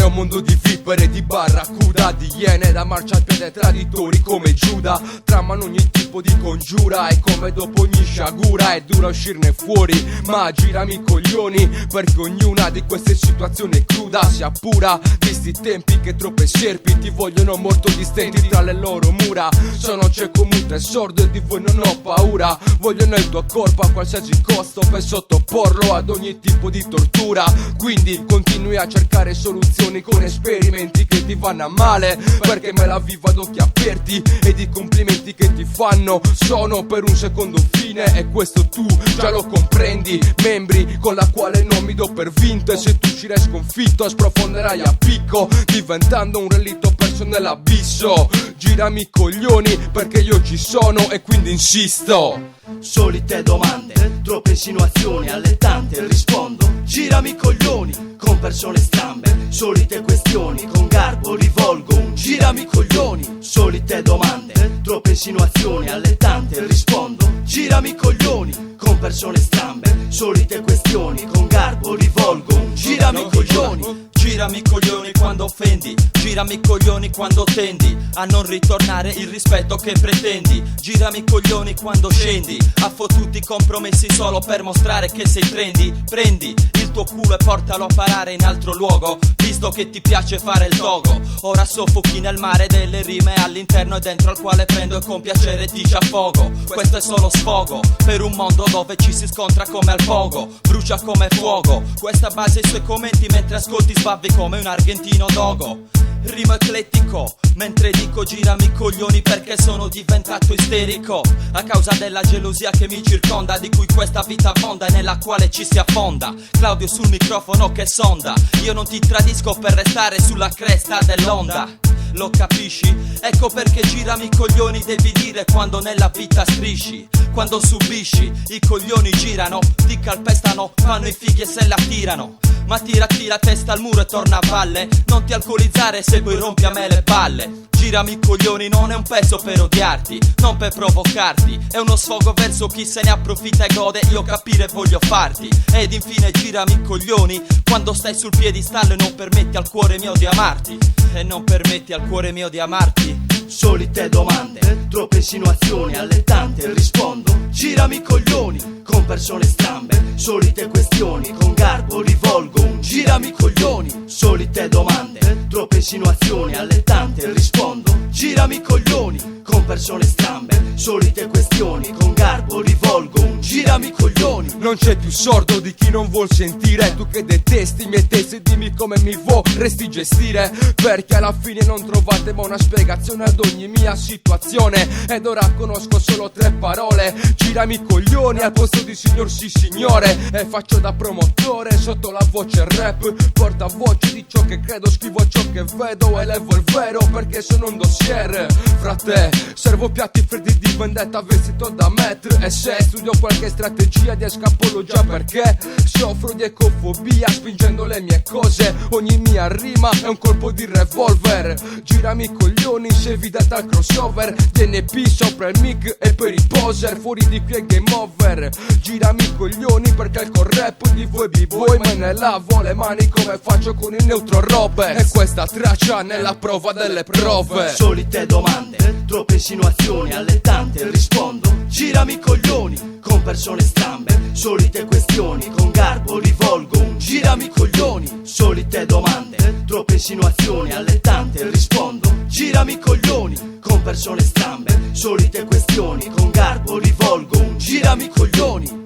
un mondo di vipere, di barracuda, di iene da marciapiede traditori come Giuda. Tramano ogni tipo di congiura e come dopo ogni sciagura è dura uscirne fuori. Ma girami i coglioni, perché ognuna di queste situazioni è cruda. Si appura di sti tempi che troppe serpi ti vogliono morto distenti tra le loro mura. Sono cieco, muto e sordo e di voi non ho paura. Vogliono il tuo corpo a qualsiasi costo per sottoporlo ad ogni tipo di tortura. Quindi continui a cercare soluzioni con esperimenti che ti vanno a male, perché me la vivo ad occhi aperti ed i complimenti che ti fanno sono per un secondo fine, e questo tu già lo comprendi. Membri con la quale non mi do per vinto, e se tu uscirai sconfitto sprofonderai a picco, diventando un relitto perso nell'abisso. Girami i coglioni perché io ci sono e quindi insisto. Solite domande, troppe insinuazioni, alle tante rispondo. Girami i coglioni, con persone strambe, solite questioni, con garbo rivolgo un girami i coglioni. Solite domande, troppe insinuazioni, alle tante rispondo. Girami i coglioni, con persone strambe, solite questioni, con garbo rivolgo un girami i coglioni. Girami i coglioni quando offendi, girami i coglioni quando tendi a non ritornare il rispetto che pretendi. Girami i coglioni quando scendi a fottuti compromessi solo per mostrare che sei trendy. Prendi il tuo culo e portalo a parare in altro luogo, visto che ti piace fare il togo. Ora soffochi nel mare delle rime all'interno e dentro al quale prendo e con piacere ti ci affogo. Questo è solo sfogo per un mondo dove ci si scontra come al pogo, brucia come fuoco. Questa base i suoi commenti mentre ascolti sbavvi come un argentino dogo. Rimo eclettico mentre dico girami i coglioni perché sono diventato isterico a causa della gelosia che mi circonda, di cui questa vita abbonda e nella quale ci si affonda. Claudio sul microfono che sonda, io non ti tradisco per restare sulla cresta dell'onda. Lo capisci? Ecco perché girami i coglioni devi dire quando nella vita strisci. Quando subisci, i coglioni girano, ti calpestano, fanno i fighi e se la tirano. Ma tirati la testa al muro e torna a valle, non ti alcolizzare se poi rompi a me le palle. Girami i coglioni non è un pezzo per odiarti, non per provocarti, è uno sfogo verso chi se ne approfitta e gode, io capire voglio farti. Ed infine girami i coglioni quando stai sul piedistallo e non permetti al cuore mio di amarti. E non permetti al cuore mio di amarti. Solite domande, troppe insinuazioni, alle tante rispondo. Girami i coglioni, con persone strambe, solite questioni, con garbo rivolgo un girami i coglioni. Solite domande, troppe insinuazioni, alle tante rispondo. Girami i coglioni, con persone strambe, solite questioni, con garbo rivolgo un girami i coglioni. Non c'è più sordo di chi non vuol sentire, tu che detesti i miei testi dimmi come mi vorresti gestire, perché alla fine non trovate mai una spiegazione ad ogni mia situazione. Ed ora conosco solo 3 parole: girami i coglioni al posto di signor sì signore. E faccio da promotore sotto la voce rap, portavoce di ciò che credo, scrivo ciò che vedo, elevo il vero perché sono un dossier. Frate, servo piatti freddi di vendetta vestito da metro, e se studio qualche strategia di escapologia perché soffro di ecofobia spingendo le mie cose. Ogni mia rima è un colpo di revolver. Girami i coglioni se vi date al crossover, TNP sopra il mic e per i poser, fuori di qui è game over. Girami i coglioni perché il rap di voi b-boy me ne lavo le mani come faccio con il neutro Robert, e questa traccia nella prova delle prove. Solite domande, troppe insinuazioni, alle tante rispondo. Girami i coglioni, con persone strambe, solite questioni, con garbo rivolgo un girami i coglioni. Solite domande, troppe insinuazioni, alle tante rispondo. Girami i coglioni, con persone strambe, solite questioni, con garbo rivolgo un girami i coglioni.